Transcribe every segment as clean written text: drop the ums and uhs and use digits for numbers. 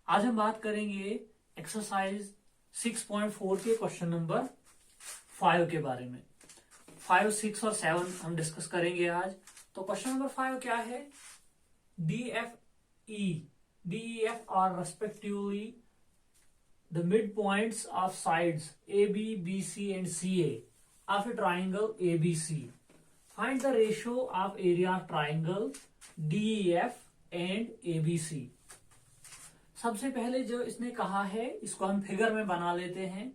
आज हम बात करेंगे एक्सरसाइज 6.4 के क्वेश्चन नंबर 5 के बारे में। 5, 6 और 7 हम डिस्कस करेंगे आज। तो क्वेश्चन नंबर 5 क्या है? DEF are respectively the midpoints of sides AB, BC and CA of a triangle ABC. Find the ratio of area of triangle DEF and ABC. सबसे पहले जो इसने कहा है इसको हम फिगर में बना लेते हैं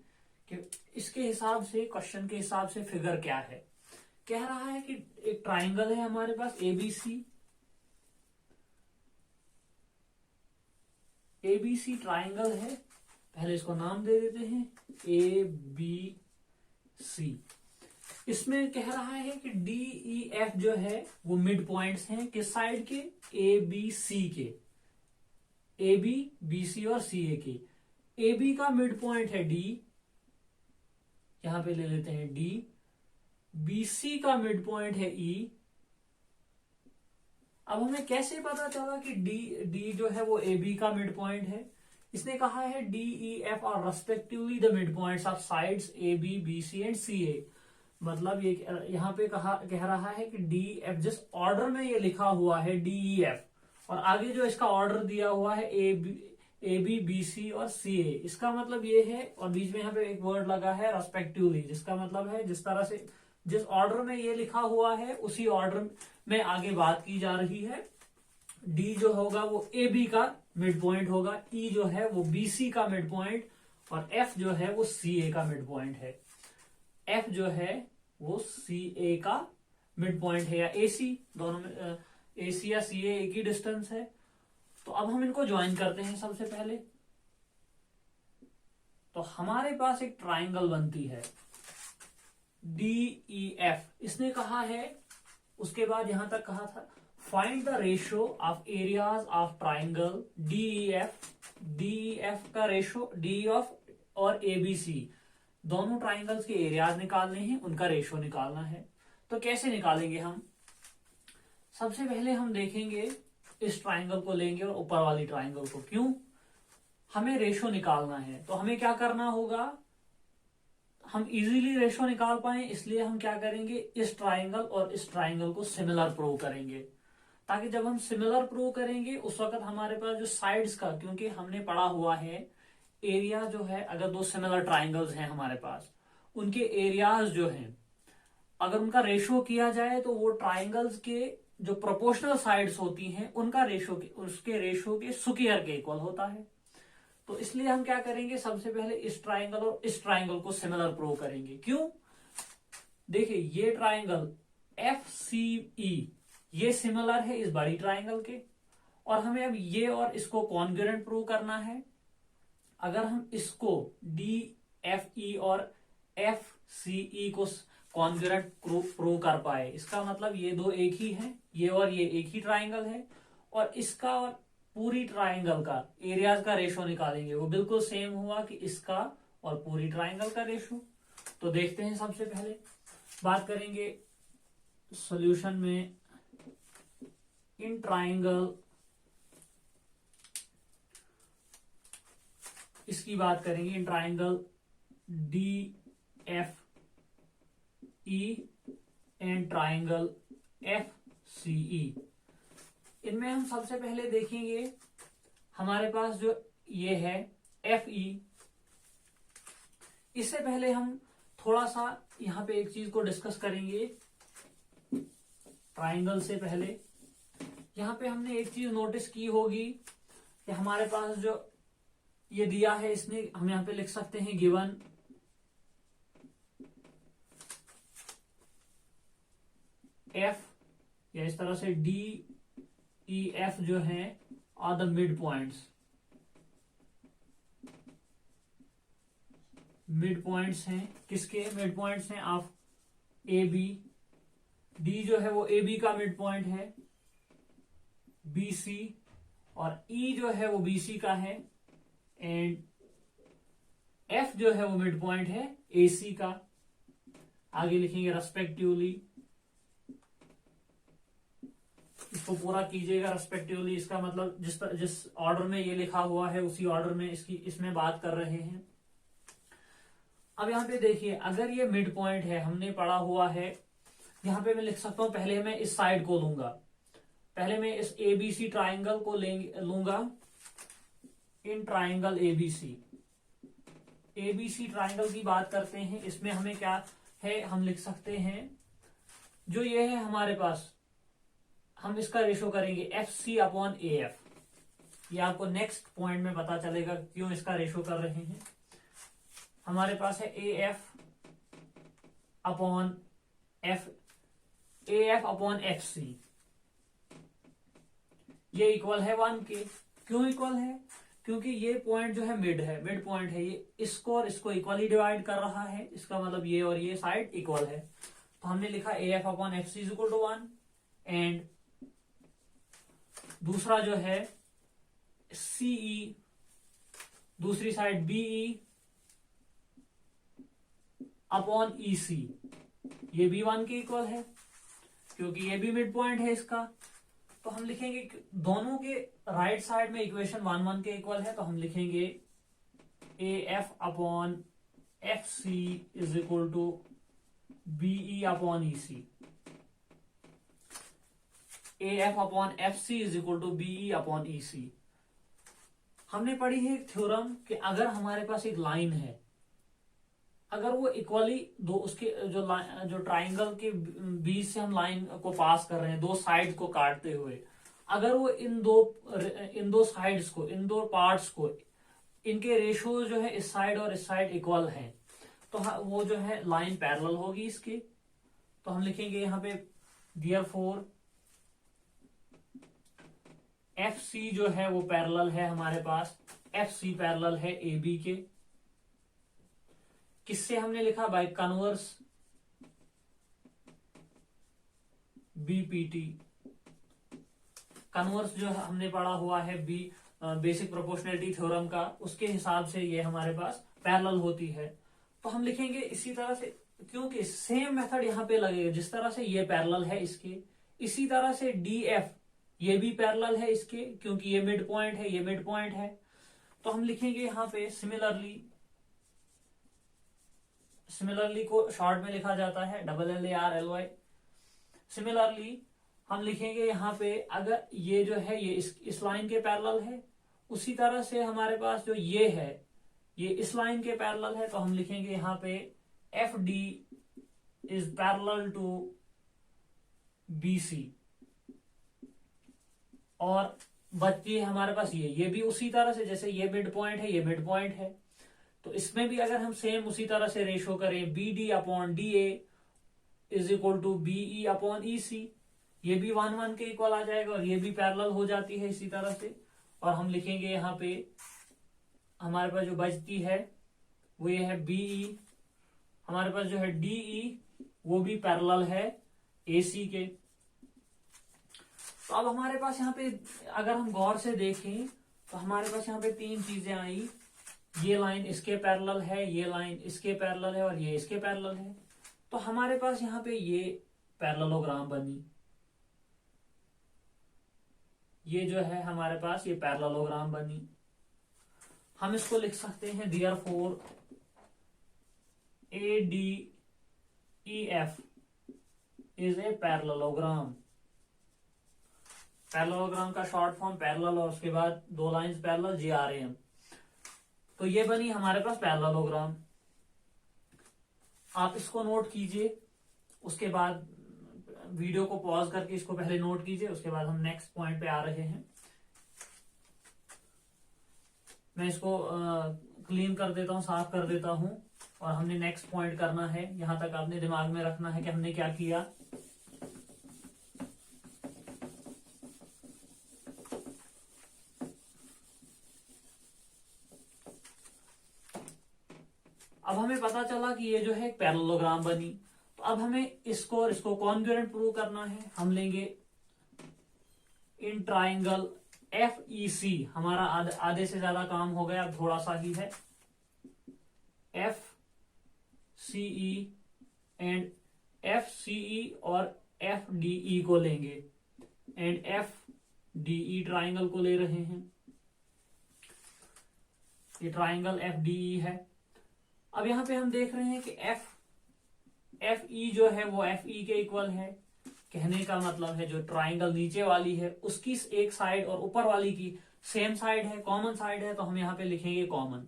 कि इसके हिसाब से, क्वेश्चन के हिसाब से फिगर क्या है। कह रहा है कि एक ट्राइंगल है हमारे पास एबीसी ट्राइंगल है। पहले इसको नाम दे देते हैं ABC। इसमें कह रहा है कि DEF जो है वो मिड पॉइंट्स हैं किस साइड के? ABC के, AB, BC और CA के। AB का मिड पॉइंट है D, यहां पे ले लेते हैं D। BC का मिड पॉइंट है E। अब हमें कैसे पता चला कि D जो है वो AB का मिड पॉइंट है? इसने कहा है DEF are respectively the mid points of sides AB, BC and CA। मतलब ये यहां पे कह रहा है कि DEF जिस ऑर्डर में ये लिखा हुआ है DEF, और आगे जो इसका ऑर्डर दिया हुआ है AB, BC और CA, इसका मतलब ये है, और बीच में यहाँ पे एक वर्ड लगा है रेस्पेक्टिवली, जिसका मतलब है जिस तरह से जिस ऑर्डर में ये लिखा हुआ है उसी ऑर्डर में आगे बात की जा रही है। D जो होगा वो AB का मिड पॉइंट होगा, E जो है वो BC का मिड पॉइंट, और F जो है वो CA का मिड पॉइंट है। F जो है वो CA का मिड पॉइंट है, या AC, दोनों में AC या CA एक ही डिस्टेंस है। तो अब हम इनको ज्वाइन करते हैं। सबसे पहले तो हमारे पास एक ट्राइंगल बनती है DEF। इसने कहा है, उसके बाद यहां तक कहा था find the ratio of areas of triangle DEF का रेशियो DEF और ABC, दोनों ट्राइंगल्स के एरियाज निकालने हैं, उनका रेशियो निकालना है। तो कैसे निकालेंगे हम? सबसे पहले हम देखेंगे, इस ट्राइंगल को लेंगे और ऊपर वाली ट्राइंगल को। क्यों? हमें रेशियो निकालना है। तो हमें क्या करना होगा? हम इजीली रेशियो निकाल पाए इसलिए हम क्या करेंगे, इस ट्राइंगल और इस ट्राइंगल को सिमिलर प्रूव करेंगे, ताकि जब हम सिमिलर प्रूव करेंगे उस वक्त हमारे पास जो साइड्स का, क्योंकि हमने पढ़ा हुआ है एरिया जो है, अगर दो सिमिलर ट्राइंगल्स हैं हमारे पास, उनके एरियाज जो हैं अगर उनका रेशियो किया जाए तो वो ट्राइंगल्स के जो प्रोपोर्शनल साइड्स होती हैं उनका रेशियो उसके रेशियो के स्क्वायर के इक्वल होता है। तो इसलिए हम क्या करेंगे, सबसे पहले इस ट्राइंगल और इस ट्राइंगल को सिमिलर प्रूव करेंगे। क्यों? देखिए, ये ट्राइंगल FCE ये सिमिलर है इस बड़ी ट्राइंगल के, और हमें अब ये और इसको कॉन्ग्रुएंट प्रूव करना है। अगर हम इसको DFE और FCE को कॉन्ग्रुएंट प्रूव कर पाए, इसका मतलब ये दो एक ही हैं, ये और ये एक ही ट्राइंगल है, और इसका और पूरी ट्राइंगल का एरियाज का रेशियो निकालेंगे, वो बिल्कुल सेम हुआ कि इसका और पूरी ट्राइंगल का रेशियो। तो देखते हैं, सबसे पहले बात करेंगे सॉल्यूशन में इन ट्राइंगल, इसकी बात करेंगे in triangle DFE and triangle FCE। इनमें हम सबसे पहले देखेंगे, हमारे पास जो ये है FE, इससे पहले हम थोड़ा सा यहां पे एक चीज को डिस्कस करेंगे। ट्राइंगल से पहले यहां पे हमने एक चीज नोटिस की होगी कि हमारे पास जो ये दिया है, इसने हम यहां पे लिख सकते हैं गिवन F, या इस तरह से DEF जो है are the mid points. Mid points हैं किसके? मिड पॉइंट्स हैं ऑफ AB। D जो है वो AB का मिड पॉइंट है, BC, और E जो है वो BC का है, एंड F जो है वो मिड पॉइंट है AC का। आगे लिखेंगे रेस्पेक्टिवली, इसको पूरा कीजिएगा रेस्पेक्टिवली। इसका मतलब जिस ऑर्डर में ये लिखा हुआ है उसी ऑर्डर में इसमें बात कर रहे हैं। अब यहाँ पे देखिए, अगर ये मिड पॉइंट है, हमने पढ़ा हुआ है, यहाँ पे मैं लिख सकता हूं, पहले मैं इस साइड को लूंगा, पहले मैं इस एबीसी ट्राइंगल को लूंगा in triangle ABC. ABC triangle की बात करते हैं, इसमें हमें क्या है, हम लिख सकते हैं, जो ये है हमारे पास, हम इसका रेशो करेंगे F C upon A F. ये आपको नेक्स्ट पॉइंट में पता चलेगा क्यों इसका रेशो कर रहे हैं। हमारे पास है A F upon F C, ये इक्वल है 1 के। क्यों इक्वल है? क्योंकि ये पॉइंट जो है मिड पॉइंट है, ये इसको और इसको इक्वली डिवाइड कर रहा है, इसका मतलब ये और ये साइड इक्वल है। तो हमने लिखा A F upon F C is equal to 1, and दूसरा जो है सीई, दूसरी side BE upon E C, ये भी 1 के इक्वल है क्योंकि ये भी मिड पॉइंट है इसका। तो हम लिखेंगे दोनों के राइट साइड में इक्वेशन 1 के इक्वल है, तो हम लिखेंगे A F upon F C is equal to BE upon E C. A F upon F C is equal to BE upon E C. हमने पढ़ी है एक थ्योरम कि अगर हमारे पास एक लाइन है, अगर वो इक्वली दो उसके जो ट्राइंगल के बीच से हम लाइन को पास कर रहे हैं, दो साइड को काटते हुए, अगर वो इन दो साइड्स को, इन दो पार्ट्स को, इनके रेशो जो है इस साइड और इस साइड इक्वल हैं, तो वो जो है लाइन पैरेलल होगी इसकी। तो हम लिखेंगे यहां पे देयरफॉर एफ सी जो है वो पैरेलल है हमारे पास, एफ सी पैरेलल है ए बी के। किससे हमने लिखा? By converse BPT. कन्वर्स जो हमने पढ़ा हुआ है बेसिक प्रोपोर्शनलिटी थ्योरम का, उसके हिसाब से ये हमारे पास पैरेलल होती है। तो हम लिखेंगे इसी तरह से, क्योंकि सेम मेथड यहां पे लगेगा, जिस तरह से ये पैरेलल है इसके, इसी तरह से डी एफ ये भी पैरेलल है इसके, क्योंकि ये मिड पॉइंट है, ये मिड पॉइंट है। तो हम लिखेंगे यहां पे सिमिलरली को शॉर्ट में लिखा जाता है LLARLY। सिमिलरली हम लिखेंगे यहां पे, अगर ये जो है ये इस लाइन के पैरेलल है, उसी तरह से हमारे पास जो ये है ये इस लाइन के पैरेलल है, तो हम लिखेंगे यहां पे F D is parallel to BC। और बच्ची हमारे पास ये भी उसी तरह से, जैसे ये मिड पॉइंट है, ये मिड पॉइंट है, तो इसमें भी अगर हम सेम उसी तरह से रेशो करें, BD upon DA is equal to BE upon EC, ये भी 1 के इक्वल आ जाएगा और ये भी पैरेलल हो जाती है इसी तरह से। और हम लिखेंगे यहाँ पे हमारे पास जो बचती है वो ये है BE, हमारे पास जो है DE वो भी पैरेलल है AC के। तो अब हमारे पास यहाँ पे अगर हम गौर से देखें तो हमारे पास यहाँ पे 3 चीजें आई, ये लाइन इसके पैरेलल है, ये लाइन इसके पैरेलल है और ये इसके पैरेलल है। तो हमारे पास यहाँ पे ये पैरेललोग्राम बनी, ये जो है हमारे पास ये पैरेललोग्राम बनी। हम इसको लिख सकते हैं therefore ADEF is a parallelogram. Parallelogram का शॉर्ट फॉर्म पैरेलल और उसके बाद 2 लाइंस पैरेलल GRAM। तो ये बनी हमारे पास पैरेललोग्राम। आप इसको नोट कीजिए, उसके बाद वीडियो को पॉज करके इसको पहले नोट कीजिए, उसके बाद हम नेक्स्ट पॉइंट पे आ रहे हैं। मैं इसको क्लीन कर देता हूं, साफ कर देता हूं, और हमने नेक्स्ट पॉइंट करना है। यहां तक आपने दिमाग में रखना है कि हमने क्या किया। अब हमें पता चला कि ये जो है एक पैरेललोग्राम बनी, तो अब हमें इसको और इसको कॉन्ग्रुएंट प्रूव करना है। हम लेंगे इन ट्राइंगल FEC, हमारा आधे से ज्यादा काम हो गया, अब थोड़ा सा ही है। FCE एंड FCE और FDE को लेंगे। And F D E triangle को ले रहे हैं। ये ट्राइंगल एफ डी ई है। अब यहां पे हम देख रहे हैं कि एफ ई जो है वो एफ ई के इक्वल है। कहने का मतलब है जो ट्राइंगल नीचे वाली है उसकी एक साइड और ऊपर वाली की सेम साइड है, कॉमन साइड है, तो हम यहां पे लिखेंगे कॉमन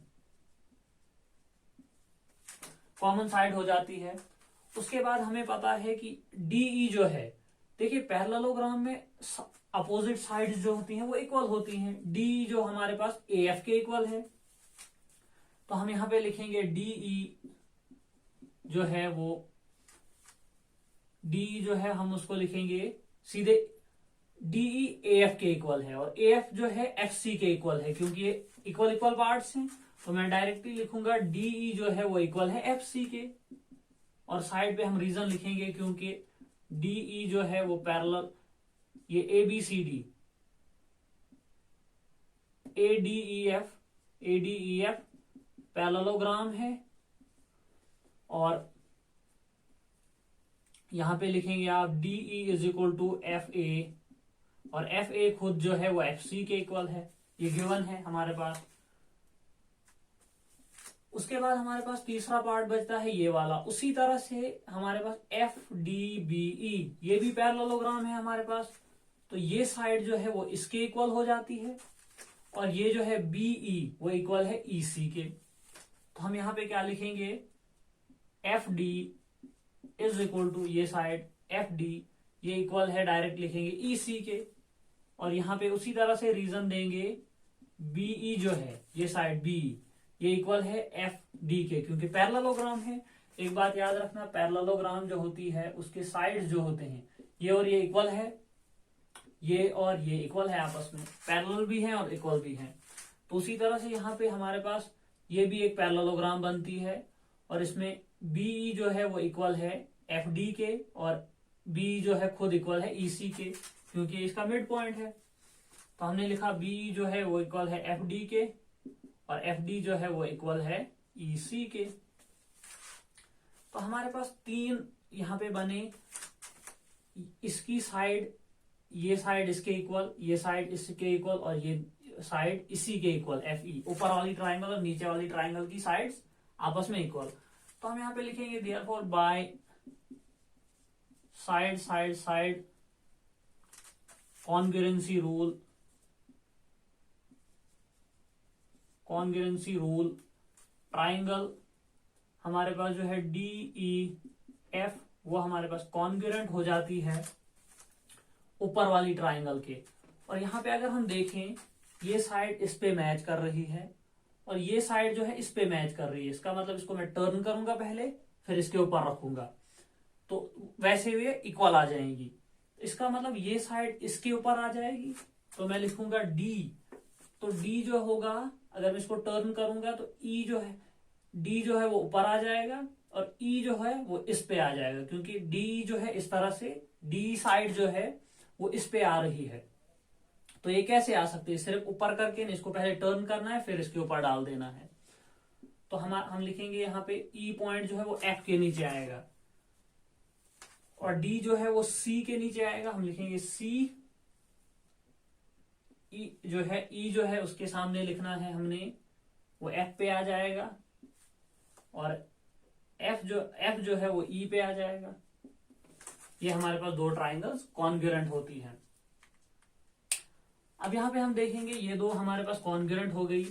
साइड हो जाती है। उसके बाद हमें पता है कि डीई जो है, देखिए पैरेललोग्राम में अपोजिट साइड्स जो होती हैं वो इक्वल होती हैं। डी जो हमारे पास ए एफ के इक्वल है, तो हम यहां पे लिखेंगे डीई जो है वो डी जो है हम उसको लिखेंगे सीधे डीई ए एफ के इक्वल है, और ए एफ जो है एफ सी के इक्वल है, क्योंकि ये इक्वल पार्ट्स हैं, तो मैं डायरेक्टली लिखूंगा डीई जो है वो इक्वल है एफ सी के। और साइड पे हम रीजन लिखेंगे क्योंकि डीई जो है वो पैरेलल, ये A B C D, A D E F parallelogram है, और यहां पे लिखेंगे आप DE is equal to F A, और एफ ए खुद जो है वो एफ सी के इक्वल है। ये गिवन है हमारे पास। उसके बाद हमारे पास तीसरा पार्ट बचता है ये वाला। उसी तरह से हमारे पास एफ डी बी ई, ये भी पैरेललोग्राम है हमारे पास, तो ये साइड जो है वो इसके इक्वल हो जाती है, और ये जो है बीई वो इक्वल है ई सी के। तो हम यहां पे क्या लिखेंगे, F D is equal to ये साइड एफ डी, ये इक्वल है, डायरेक्ट लिखेंगे ई सी के, और यहां पे उसी तरह से रीजन देंगे बीई जो है ये साइड बीई, ये इक्वल है एफ डी के, क्योंकि पैरेललोग्राम है। एक बात याद रखना, पैरेललोग्राम जो होती है उसके साइड्स जो होते हैं ये और ये इक्वल है, ये और ये इक्वल है आपस में, पैरेलल भी है और इक्वल भी है। तो उसी तरह से यहाँ पे हमारे पास ये भी एक पैरेललोग्राम बनती है, और इसमें बीई जो है वो इक्वल है एफ डी के, और बी जो है खुद इक्वल है ई सी के, क्योंकि इसका मिड पॉइंट है। तो हमने लिखा बीई जो है वो इक्वल है एफ डी के, और एफ डी जो है वो इक्वल है ई सी के। तो हमारे पास तीन यहां पे बने, इसकी साइड, ये साइड इसके इक्वल, ये साइड इसके इक्वल, और ये साइड इसी के इक्वल एफ ई, ऊपर वाली ट्राइंगल और नीचे वाली ट्राइंगल की साइड्स आपस में इक्वल। तो हम यहां पे लिखेंगे therefore by side side side congruency rule triangle हमारे पास जो है डी ई एफ वो हमारे पास कॉन्ग्रुएंट हो जाती है ऊपर वाली ट्राइंगल के। और यहां पे अगर हम देखें, ये साइड इस पे मैच कर रही है और ये साइड जो है इस पे मैच कर रही है, इसका मतलब इसको मैं टर्न करूंगा पहले, फिर इसके ऊपर रखूंगा, तो वैसे वे इक्वल आ जाएंगी। इसका मतलब ये साइड इसके ऊपर आ जाएगी, तो मैं लिखूंगा डी, तो डी जो होगा अगर मैं इसको टर्न करूंगा तो ई जो है, डी जो है वो ऊपर आ जाएगा और ई जो है वो इस पे आ जाएगा, क्योंकि डी जो है इस तरह से, डी साइड जो है वो इस पे आ रही है। तो ये कैसे आ सकती है, सिर्फ ऊपर करके नहीं, इसको पहले टर्न करना है फिर इसके ऊपर डाल देना है। तो हम लिखेंगे यहाँ पे ई पॉइंट जो है वो एफ के नीचे आएगा, और डी जो है वो सी के नीचे आएगा, हम लिखेंगे सी। ई जो है उसके सामने लिखना है हमने, वो एफ पे आ जाएगा, और एफ जो है वो ई पे आ जाएगा। ये हमारे पास दो ट्राइंगल्स कॉन्ग्रुएंट होती हैं। अब यहां पे हम देखेंगे ये दो हमारे पास कॉन्ग्रुएंट हो गई।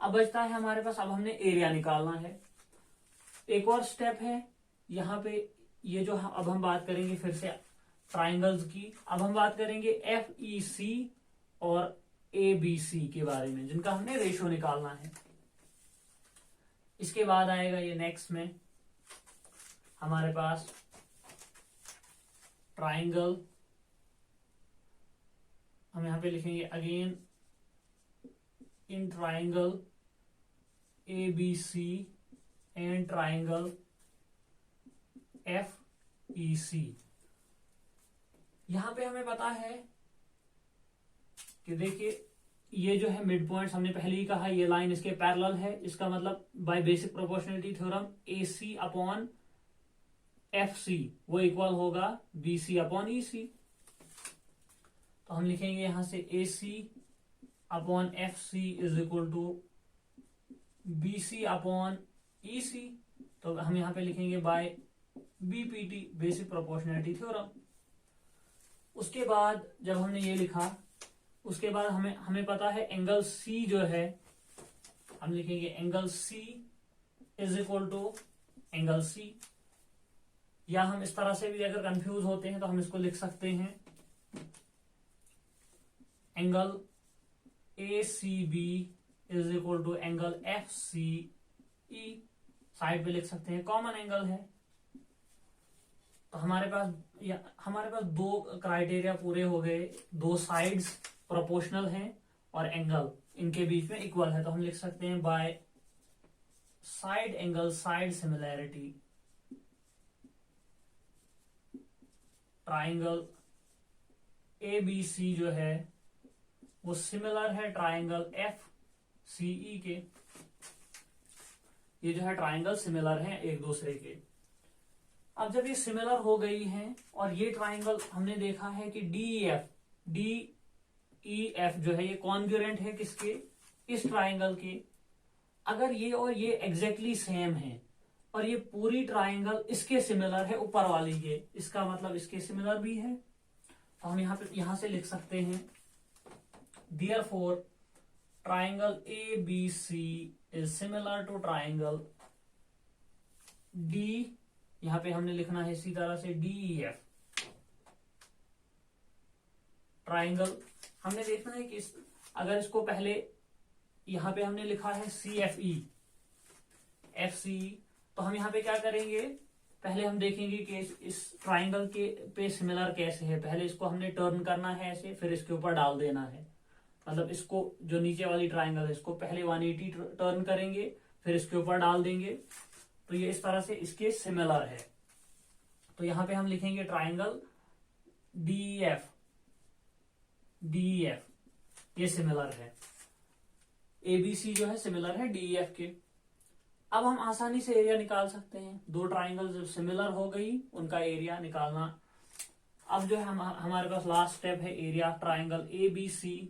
अब बचता है हमारे पास, अब हमने एरिया निकालना है। एक और स्टेप है यहाँ पे, ये जो अब हम बात करेंगे फिर से ट्राइंगल्स की। अब हम बात करेंगे एफ ई सी और ए बी सी के बारे में, जिनका हमने रेशियो निकालना है। इसके बाद आएगा ये नेक्स्ट में हमारे पास ट्राइंगल, हम यहां पे लिखेंगे again in triangle A B C and triangle F E C. यहां पे हमें पता है कि देखिए ये जो है मिड पॉइंट्स, हमने पहले ही कहा ये लाइन इसके पैरेलल है, इसका मतलब बाय बेसिक प्रोपोर्शनलिटी थ्योरम ए सी अपॉन एफ सी वो इक्वल होगा बी सी अपॉन ई सी। तो हम लिखेंगे यहां से AC upon FC is equal to BC upon EC। तो हम यहां पे लिखेंगे by BPT, basic proportionality theorem. उसके बाद जब हमने ये लिखा, उसके बाद हमें पता है एंगल C जो है, हम लिखेंगे angle C is equal to angle C, या हम इस तरह से भी अगर कंफ्यूज होते हैं तो हम इसको लिख सकते हैं angle ACB is equal to angle FCE। Side पे लिख सकते हैं, कॉमन एंगल है। तो हमारे पास दो क्राइटेरिया पूरे हो गए, दो साइड्स प्रोपोर्शनल हैं और एंगल इनके बीच में इक्वल है। तो हम लिख सकते हैं by side angle side similarity triangle ABC जो है वो सिमिलर है ट्राइंगल FCE के। ये जो है ट्राइंगल सिमिलर है एक दूसरे के। अब जब ये सिमिलर हो गई हैं और ये ट्राइंगल हमने देखा है कि DEF जो है ये कॉन्ग्रुएंट है किसके, इस ट्राइंगल के। अगर ये और ये एग्जैक्टली सेम है और ये पूरी ट्राइंगल इसके सिमिलर है ऊपर वाली के, इसका मतलब इसके सिमिलर भी है। तो हम यहां से लिख सकते हैं Therefore, triangle ABC is similar to triangle D, यहां पे हमने लिखना है इसी तरह से DEF। ट्राइंगल हमने देखना है कि अगर इसको पहले यहां पे हमने लिखा है CFE FCE, तो हम यहां पे क्या करेंगे, पहले हम देखेंगे कि इस ट्राइंगल के पे सिमिलर कैसे है। पहले इसको हमने टर्न करना है ऐसे, फिर इसके ऊपर डाल देना है। मतलब इसको जो नीचे वाली ट्राइंगल है इसको पहले 180 टर्न करेंगे, फिर इसके ऊपर डाल देंगे। तो ये इस तरह से इसके सिमिलर है। तो यहां पे हम लिखेंगे ट्राइंगल DEF ये सिमिलर है, ABC जो है सिमिलर है DEF के। अब हम आसानी से एरिया निकाल सकते हैं। दो ट्राइंगल जब सिमिलर हो गई उनका एरिया निकालना। अब जो है हमारे पास लास्ट स्टेप है area of triangle ABC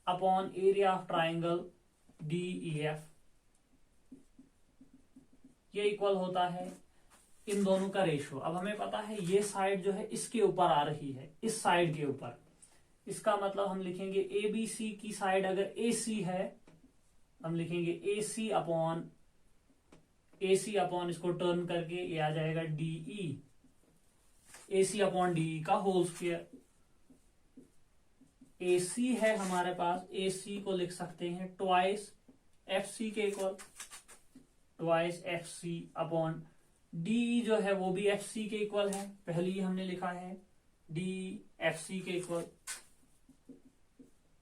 upon area of triangle DEF। ये इक्वल होता है इन दोनों का रेशियो। अब हमें पता है ये साइड जो है इसके ऊपर आ रही है, इस साइड के ऊपर। इसका मतलब हम लिखेंगे ABC की साइड अगर AC है, हम लिखेंगे AC अपॉन इसको टर्न करके ये आ जाएगा DE, AC अपॉन DE का होल स्क्वायर। AC है हमारे पास, AC को लिख सकते हैं ट्वाइस FC के equal, twice FC upon DE जो है वो भी FC के इक्वल है। पहले ही हमने लिखा है DE FC के इक्वल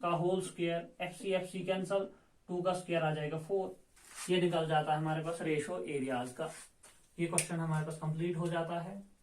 का होल स्क्वायर। FC कैंसल, 2 का स्क्वायर आ जाएगा 4। ये निकल जाता है हमारे पास रेशो एरियाज का। ये क्वेश्चन हमारे पास कंप्लीट हो जाता है।